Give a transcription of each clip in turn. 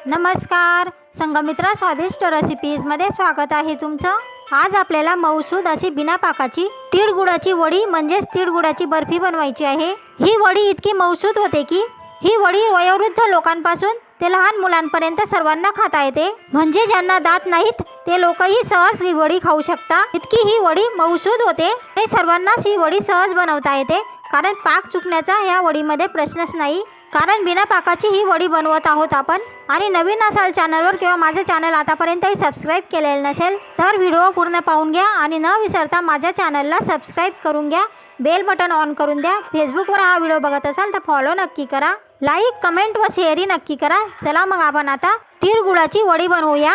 नमस्कार, संघमित्रा स्वादिष्ट रेसिपीजमध्ये स्वागत आहे तुमचं। आज आपल्याला मऊसूद अशी बिना पाकाची तीळ गुळाची वडी म्हणजेच तीळ गुळाची बर्फी बनवायची आहे। ही वडी इतकी मऊसूद होते की ही वडी वयोवृद्ध लोकांपासून ते लहान मुलांपर्यंत सर्वांना खाता येते। म्हणजे ज्यांना दात नाहीत ते लोकही सहज ही वडी खाऊ शकतात। इतकी ही वडी मऊसूद होते आणि सर्वांनाच ही वडी सहज बनवता येते, कारण पाक चुकण्याचा या वडीमध्ये प्रश्नच नाही। कारण बिना पाकाची ही वडी बनवत आहोत आपण। आणि नवीन असाल चॅनलवर किंवा माझे चॅनल आतापर्यंतही सबस्क्राईब केलेलं नसेल तर व्हिडिओ पूर्ण पाहून घ्या आणि न विसरता माझ्या चॅनलला सबस्क्राईब करून घ्या, बेल बटन ऑन करून द्या। फेसबुकवर हा व्हिडिओ बघत असाल तर फॉलो नक्की करा, लाईक कमेंट व शेअरही नक्की करा। चला मग आपण आता तीळ गुळाची वडी बनवूया।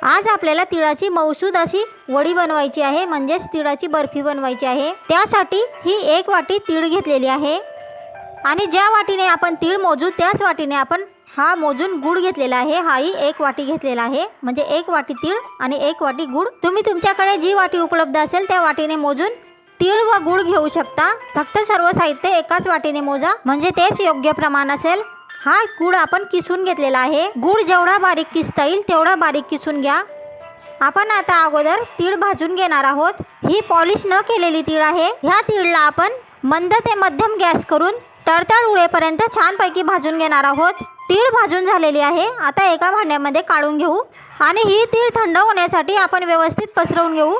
आज आपल्याला तिळाची मऊसूद अशी वडी बनवायची आहे, म्हणजेच तिळाची बर्फी बनवायची आहे। त्यासाठी ही 1 वाटी तीळ घेतलेली आहे आणि ज्या वाटीने आपण तीळ मोजू त्याच वाटीने आपण हा मोजून गुळ घेतलेला आहे। हाही 1 वाटी घेतलेला आहे, म्हणजे 1 वाटी तीळ आणि 1 वाटी गुळ। तुम्ही तुमच्याकडे जी वाटी उपलब्ध असेल त्या वाटीने मोजून तीळ व गुळ घेऊ शकता। फक्त सर्व साहित्य एकाच वाटीने मोजा, म्हणजे तेच योग्य प्रमाण असेल। हा गुळ आपण किसून घेतलेला आहे। गुळ जेवढा बारीक किसता येईल तेवढा बारीक किसून घ्या। आपण आता अगोदर तीळ भाजून घेणार आहोत। ही पॉलिश न केलेली तीळ आहे। ह्या तीळला आपण मंद ते मध्यम गॅस करून तळतळ उडेपर्यंत छानपैकी भाजून घेणार आहोत। तीळ भाजून झालेली आहे। आता एका भांड्यामध्ये काढून घेऊ आणि ही तीळ थंड होण्यासाठी आपण व्यवस्थित पसरवून घेऊ।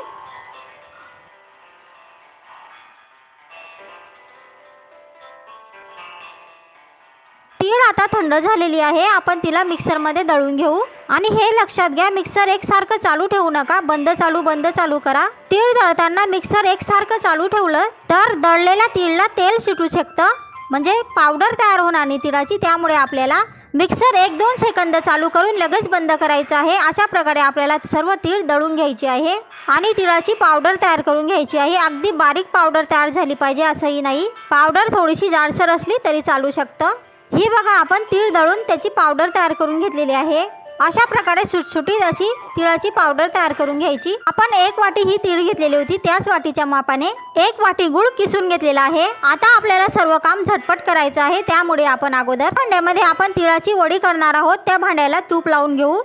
तीळ आता थंड झालेली आहे, आपण तिला मिक्सरमध्ये दळून घेऊ। आणि हे लक्षात घ्या, मिक्सर एकसारखं चालू ठेवू नका, बंद चालू करा। तीळ दळताना मिक्सर एकसारखं चालू ठेवलं तर दळलेल्या तीळला तेल सुटू शकतं, म्हणजे पावडर तयार होणार नाही तिळाची। त्यामुळे आपल्याला मिक्सर 1-2 सेकंद चालू करून लगेच बंद करायचं आहे। अशा प्रकारे आपल्याला सर्व तीळ दळून घ्यायची आहे आणि तिळाची पावडर तयार करून घ्यायची आहे। अगदी बारीक पावडर तयार झाली पाहिजे असंही नाही, पावडर थोडीशी जाडसर असली तरी चालू शकतं। ही बघा, आपण तीळ दळून त्याची पावडर तयार करून घेतलेली आहे। अशा प्रकारे सुटसुटीत अशी तिळाची पावडर तयार करून घ्यायची। आपण 1 वाटी ही तीळ घेतलेली होती, त्याच वाटीच्या मापाने 1 वाटी गुळ किसून घेतलेला आहे। आता आपल्याला सर्व काम झटपट करायचं आहे, त्यामुळे आपण अगोदर भांड्यामध्ये आपण तिळाची वडी करणार आहोत त्या भांड्याला तूप लावून घेऊ।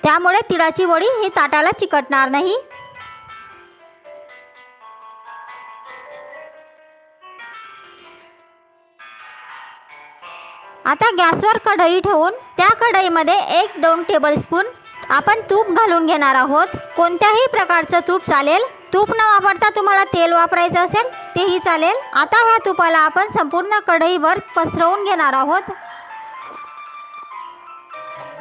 त्यामुळे तिळाची वडी ही ताटाला चिकटणार नाही। आता गॅसवर कढई ठेवून त्या कढईमध्ये 1-2 टेबलस्पून आपण तूप घालून घेणार आहोत। कोणत्याही प्रकारचं तूप चालेल, तूप न वापरता तुम्हाला तेल वापरायचं असेल तेही चालेल। आता ह्या तुपाला आपण संपूर्ण कढईवर पसरवून घेणार आहोत।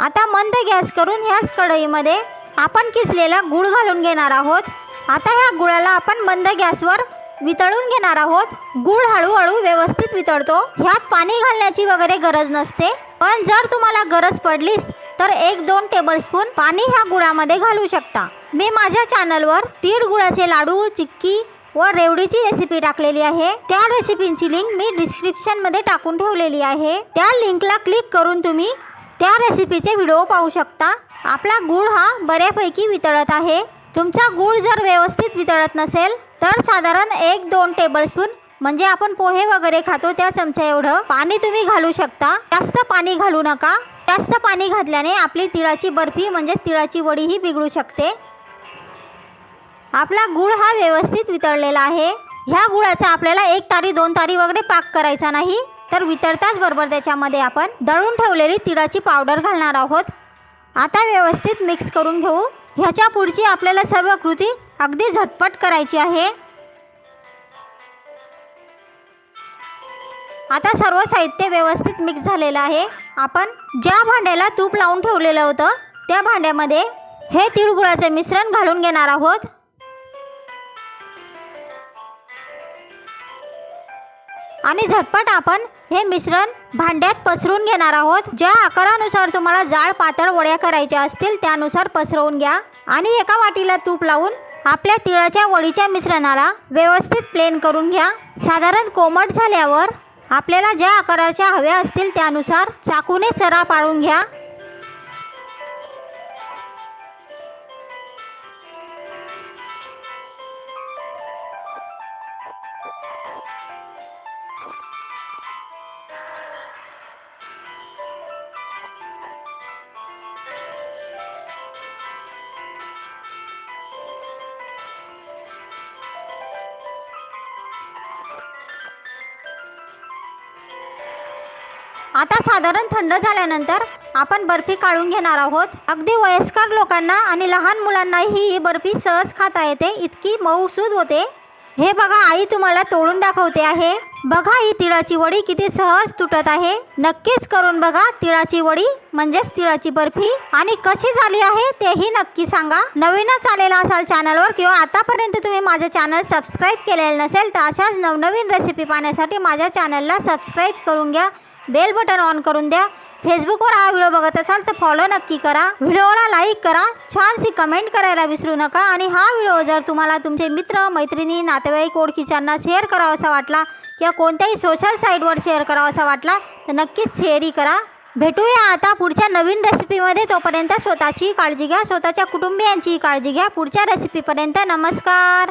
आता मंद गॅस करून ह्याच कढईमध्ये आपण किसलेला गुळ घालून घेणार आहोत। आता ह्या गुळाला आपण मंद गॅसवर वितळून घेणार आहोत। गुळ हळूहळू व्यवस्थित वितळतो, ह्यात पाणी घालण्याची वगैरे गरज नसते। पण जर तुम्हाला गरज पडलीस तर 1-2 टेबलस्पून पाणी ह्या गुळामध्ये घालू शकता। मी माझ्या चॅनलवर तीळ गुळाचे लाडू, चिक्की व रेवडीची रेसिपी टाकलेली आहे। त्या रेसिपींची लिंक मी डिस्क्रिप्शनमध्ये टाकून ठेवलेली आहे। त्या लिंकला क्लिक करून तुम्ही त्या रेसिपीचे व्हिडिओ पाहू शकता। आपला गुळ हा बऱ्यापैकी वितळत आहे। तुमचा गुळ जर व्यवस्थित वितळत नसेल तर साधारण 1-2 टेबलस्पून, म्हणजे आपण पोहे वगैरे खातो त्या चमचा एवढं पाणी तुम्ही घालू शकता। जास्त पाणी घालू नका, जास्त पाणी घातल्याने आपली तिळाची बर्फी म्हणजे तिळाची वडी ही बिघडू शकते। आपला गुळ हा व्यवस्थित वितळलेला आहे। ह्या गुळाचा आपल्याला 1 तारी 2 तारी वगैरे पाक करायचा नाही, तर वितळताच बरोबर त्याच्यामध्ये आपण दळून ठेवलेली तिळाची पावडर घालणार आहोत। आता व्यवस्थित मिक्स करून घेऊ। ह्याच्या पुढची आपल्याला सर्व कृती अगदी झटपट करायची आहे। आता सर्व साहित्य व्यवस्थित मिक्स झालेलं आहे। आपण ज्या भांड्याला तूप लावून ठेवलेलं होतं त्या भांड्यामध्ये हे तिळगुळाचे मिश्रण घालून घेणार आहोत। आणि झटपट आपण हे मिश्रण भांड्यात पसरून घेणार आहोत। ज्या आकारानुसार तुम्हाला जाड पातळ वड्या करायच्या असतील त्यानुसार पसरवून घ्या। आणि एका वाटीला तूप लावून आपल्या तिळाच्या वडीच्या मिश्रणाला व्यवस्थित प्लेन करून घ्या। साधारण कोमट झाल्यावर आपल्याला ज्या आकाराच्या हव्या असतील त्यानुसार चाकूने चरा पाडून घ्या। आता साधारण थंड झाल्यानंतर आपण बर्फी काढून घेणार आहोत. अगदी वयस्कर लोकांना आणि लहान मुलांनाही ही बर्फी सहज खाता येते, इतकी मऊसूद होते. हे बघा, आई तुम्हाला तोडून दाखवते आहे. बघा ही तिळाची वडी किती सहज तुटत आहे. नक्कीच करून बघा तिळाची वडी म्हणजेच तिळाची बर्फी. आणि कशी झाली आहे तेही नक्की सांगा. नवीनच आलेला असाल चॅनलवर किंवा आतापर्यंत तुम्ही माझे चॅनल सबस्क्राईब केलेले नसेल तर अशाच नवनवीन रेसिपी पाहण्यासाठी माझ्या चॅनलला सबस्क्राईब करून घ्या. बेल बटन ऑन करून द्या. फेसबुकवर हा व्हिडिओ बघत असाल तर फॉलो नक्की करा. व्हिडिओला लाईक करा. छानशी कमेंट करायला विसरू नका. आणि हा व्हिडिओ जर तुम्हाला तुमचे मित्र मैत्रिणी नातेवाईक ओळखीच्यांना शेअर करावासा वाटला किंवा कोणत्याही सोशल साईटवर शेअर करावासा वाटला तर नक्कीच शेअरही करा. भेटूया आता पुढच्या नवीन रेसिपीमध्ये. तोपर्यंत स्वतःची काळजी घ्या, स्वतःच्या कुटुंबियांची काळजी घ्या. पुढच्या रेसिपीपर्यंत नमस्कार.